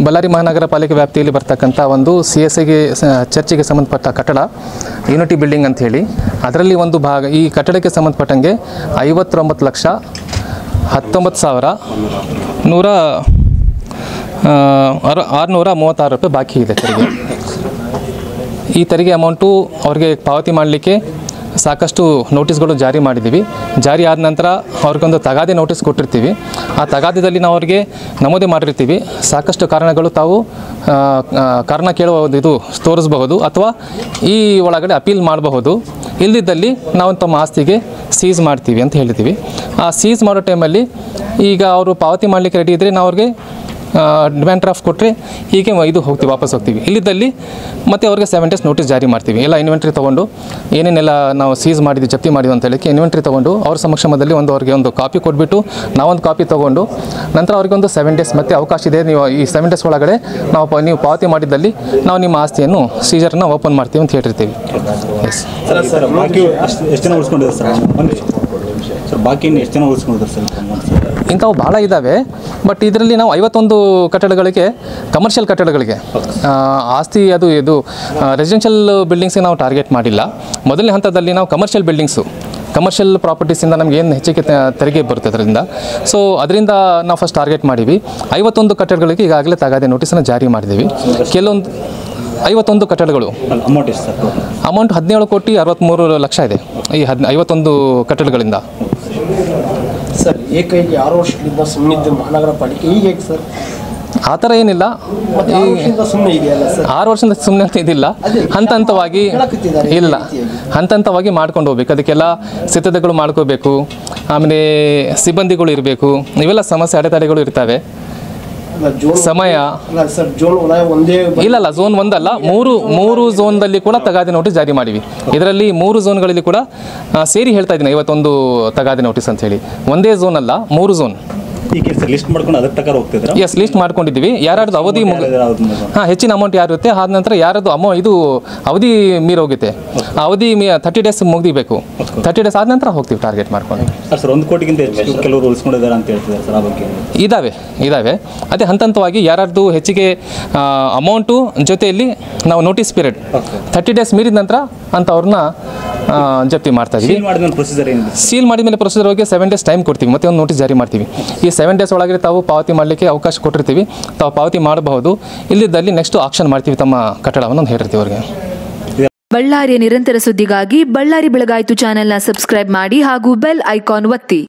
ಬಳ್ಳಾರಿ ಮಹಾನಗರ ಪಾಲಿಕೆ ವ್ಯಾಪ್ತಿಯಲ್ಲಿ ಬರ್ತಕ್ಕಂಥ ಒಂದು CSIಗೆ ಚರ್ಚಿಗೆ ಸಂಬಂಧಪಟ್ಟ ಕಟ್ಟಡ ಯೂನಿಟಿ ಬಿಲ್ಡಿಂಗ್ ಅಂತ ಹೇಳಿ, ಅದರಲ್ಲಿ ಒಂದು ಭಾಗ ಈ ಕಟ್ಟಡಕ್ಕೆ ಸಂಬಂಧಪಟ್ಟಂಗೆ 59,636 ರೂಪಾಯಿ ಬಾಕಿ ಇದೆ ತೆರಿಗೆ. ಈ ತೆರಿಗೆ ಅಮೌಂಟು ಅವ್ರಿಗೆ ಪಾವತಿ ಮಾಡಲಿಕ್ಕೆ ಸಾಕಷ್ಟು ನೋಟಿಸ್ಗಳು ಜಾರಿ ಮಾಡಿದ್ದೀವಿ. ಜಾರಿ ಆದ ನಂತರ ಅವ್ರಿಗೊಂದು ತಗಾದೆ ನೋಟಿಸ್ ಕೊಟ್ಟಿರ್ತೀವಿ. ಆ ತಗಾದೆಯಲ್ಲಿ ನಾವು ಅವ್ರಿಗೆ ನಮೂದೆ ಮಾಡಿರ್ತೀವಿ. ಸಾಕಷ್ಟು ಕಾರಣಗಳು ತಾವು ಕಾರಣ ಕೇಳುವುದು ಇದು ತೋರಿಸಬಹುದು ಅಥವಾ ಈ ಒಳಗಡೆ ಅಪೀಲ್ ಮಾಡಬಹುದು. ಇಲ್ಲದಿದ್ದಲ್ಲಿ ನಾವು ತಮ್ಮ ಆಸ್ತಿಗೆ ಸೀಸ್ ಮಾಡ್ತೀವಿ ಅಂತ ಹೇಳ್ತೀವಿ. ಆ ಸೀಸ್ ಮಾಡೋ ಟೈಮಲ್ಲಿ ಈಗ ಅವರು ಪಾವತಿ ಮಾಡಲಿಕ್ಕೆ ರೆಡಿ ಇದ್ದರೆ ನಾವು ಅವ್ರಿಗೆ ಡಿಮ್ಯಾಂಡ್ ಡ್ರಾಫ್ಟ್ ಕೊಟ್ಟರೆ ಹೀಗೆ ಇದು ಹೋಗ್ತೀವಿ, ವಾಪಸ್ ಹೋಗ್ತೀವಿ. ಇಲ್ಲಿದ್ದಲ್ಲಿ ಮತ್ತೆ ಅವ್ರಿಗೆ 7 days ನೋಟಿಸ್ ಜಾರಿ ಮಾಡ್ತೀವಿ. ಎಲ್ಲ ಇನ್ವೆಂಟ್ರಿ ತೊಗೊಂಡು ಏನೇನೆಲ್ಲ ನಾವು ಸೀಸ್ ಮಾಡಿದ್ವಿ, ಜಪ್ತಿ ಮಾಡಿದ್ವಿ ಅಂತ ಹೇಳಕ್ಕೆ ಇನ್ವೆಂಟ್ರಿ ತೊಗೊಂಡು ಅವ್ರ ಸಮಕ್ಷಮದಲ್ಲಿ ಅವ್ರಿಗೆ ಒಂದು ಕಾಪಿ ಕೊಟ್ಬಿಟ್ಟು ನಾವೊಂದು ಕಾಪಿ ತೊಗೊಂಡು ನಂತರ ಅವ್ರಿಗೆ ಒಂದು 7 days ಮತ್ತೆ ಅವಕಾಶ ಇದೆ. ನೀವು ಈ 7 days ಒಳಗಡೆ ನೀವು ಪಾವತಿ ಮಾಡಿದ್ದಲ್ಲಿ ನಾವು ನಿಮ್ಮ ಆಸ್ತಿಯನ್ನು ಸೀಜರ್ನ ಓಪನ್ ಮಾಡ್ತೀವಿ ಅಂತ ಹೇಳಿರ್ತೀವಿ. ಎಸ್ ಇಂಥವು ಭಾಳ ಇದ್ದಾವೆ. ಬಟ್ ಇದರಲ್ಲಿ ನಾವು 51 ಕಟ್ಟಡಗಳಿಗೆ, ಕಮರ್ಷಿಯಲ್ ಕಟ್ಟಡಗಳಿಗೆ ಆಸ್ತಿ ಇದು ರೆಸಿಡೆನ್ಷಿಯಲ್ ಬಿಲ್ಡಿಂಗ್ಸ್ಗೆ ನಾವು ಟಾರ್ಗೆಟ್ ಮಾಡಿಲ್ಲ. ಮೊದಲನೇ ಹಂತದಲ್ಲಿ ನಾವು ಕಮರ್ಷಿಯಲ್ ಪ್ರಾಪರ್ಟೀಸಿಂದ ನಮ್ಗೆ ಏನು ಹೆಚ್ಚಿಗೆ ತೆರಿಗೆ ಬರುತ್ತೆ ಅದರಿಂದ. ಸೊ ಅದರಿಂದ ನಾವು ಫಸ್ಟ್ ಟಾರ್ಗೆಟ್ ಮಾಡೀವಿ. 51 ಕಟ್ಟಡಗಳಿಗೆ ಈಗಾಗಲೇ ತಗಾದೆ ನೋಟಿಸನ್ನು ಜಾರಿ ಮಾಡಿದ್ದೀವಿ. ಕೆಲವೊಂದು 51 ಕಟ್ಟಡಗಳು ಅಮೌಂಟ್ 17,63,00,000 ಇದೆ ಈ 51 ಕಟ್ಟಡಗಳಿಂದ. ಸರ್, ಏಕೈಕ 6 ವರ್ಷದಿಂದ ಸುಮ್ಮನಿದ್ದ ಮಹಾನಗರ ಪಾಲಿಕೆ ಈಗ ಹೇಗೆ ಸರ್? ಆ ಥರ ಏನಿಲ್ಲ. 6 ವರ್ಷದಿಂದ ಸುಮ್ಮನೆ ಇದೆಯಲ್ಲ ಸರ್? 6 ವರ್ಷದಿಂದ ಸುಮ್ಮನೆ ಅಂತ ಇದಿಲ್ಲ. ಹಂತವಾಗಿ ಇಲ್ಲ, ಹಂತವಾಗಿ ಮಾಡ್ಕೊಂಡು ಹೋಗ್ಬೇಕು. ಅದಕ್ಕೆಲ್ಲ ಸಿದ್ಧತೆಗಳು ಮಾಡ್ಕೋಬೇಕು. ಆಮೇಲೆ ಸಿಬ್ಬಂದಿಗಳು ಇರಬೇಕು. ಇವೆಲ್ಲ ಸಮಸ್ಯೆ ಅಡೆತಡೆಗಳು ಇರ್ತವೆ. ಸಮಯ ಇಲ್ಲ, ಝೋನ್ ಒಂದಲ್ಲ, ಮೂರು ಝೋನ್ದಲ್ಲಿ ಕೂಡ ತಗಾದೆ ನೋಟಿಸ್ ಜಾರಿ ಮಾಡಿವಿ. ಇದರಲ್ಲಿ 3 ಝೋನ್ಗಳಲ್ಲಿ ಕೂಡ ಸೇರಿ ಹೇಳ್ತಾ ಇದ್ದೀನಿ 51 ತಗಾದೆ ನೋಟಿಸ್ ಅಂತ ಹೇಳಿ. ಒಂದೇ ಝೋನ್ ಅಲ್ಲ, 3 ಝೋನ್. ಲಿಸ್ಟ್ ಮಾಡ್ಕೊಂಡು ಅದರ ಪ್ರಕಾರ ಹೋಗ್ತಿದ್ರೆ ಎಸ್, ಲಿಸ್ಟ್ ಮಾಡ್ಕೊಂಡಿದ್ದೀವಿ. ಯಾರ್ದು ಅವಧಿ ಹೆಚ್ಚಿನ ಅಮೌಂಟ್ ಯಾರು ಇರುತ್ತೆ, ಆದ ನಂತರ ಯಾರದು ಇದು ಅವಧಿ ಮೀರೋಗುತ್ತೆ, ಅವಧಿ 30 days ಮುಗಿದಿಬೇಕು. 30 days ಆದ ನಂತರ ಹೋಗ್ತೀವಿ ಟಾರ್ಗೆಟ್ ಮಾಡ್ಕೊಂಡು. ಸರ್, 1 ಕೋಟಿಗಿಂತ ಹೆಚ್ಚು ಕೆಲವರು ಉಳಿಸ್ಕೊಂಡಿದ್ದಾರೆ ಅಂತ ಹೇಳ್ತಿದ್ದಾರೆ ಸರ್. ಆ ಬಗ್ಗೆ ಇದ್ದಾವೆ. ಅದೇ ಹಂತವಾಗಿ ಯಾರ್ದು ಹೆಚ್ಚಿಗೆ ಅಮೌಂಟು ಜೊತೆಯಲ್ಲಿ ನಾವು ನೋಟಿಸ್ ಪೀರಿಯಡ್ 30 days ಮೀರಿದ ನಂತರ ಅಂಥವ್ರನ್ನ ಜಪ್ತಿ ಮಾಡ್ತಾ ಇದ್ದೀವಿ. ಸೀಲ್ ಮಾಡಿದ ಮೇಲೆ ಪ್ರೊಸೀಜರ್ ಹೋಗಿ 7 days ಟೈಮ್ ಕೊಡ್ತೀವಿ, ಮತ್ತೆ ಒಂದು ನೋಟಿಸ್ ಜಾರಿ ಮಾಡ್ತೀವಿ. ಈ 7 days ಒಳಗೆ ತಾವು ಪಾವತಿ ಮಾಡಲಿಕ್ಕೆ ಅವಕಾಶ ಕೊಟ್ಟಿರ್ತೀವಿ. ತಾವು ಪಾವತಿ ಮಾಡಬಹುದು. ಇಲ್ಲಿದ್ದಲ್ಲಿ ನೆಕ್ಸ್ಟ್ ಆಕ್ಷನ್ ಮಾಡ್ತೀವಿ ತಮ್ಮ ಕಟ್ಟಡವನ್ನು ಅಂತ ಹೇಳಿರ್ತೀವಿ ಅವ್ರಿಗೆ. ಬಳ್ಳಾರಿಯ ನಿರಂತರ ಸುದ್ದಿಗಾಗಿ ಬಳ್ಳಾರಿ ಬೆಳಗಾಯಿತು ಚಾನೆಲ್ನ ಸಬ್ಸ್ಕ್ರೈಬ್ ಮಾಡಿ ಹಾಗೂ ಬೆಲ್ ಐಕಾನ್ ಒತ್ತಿ.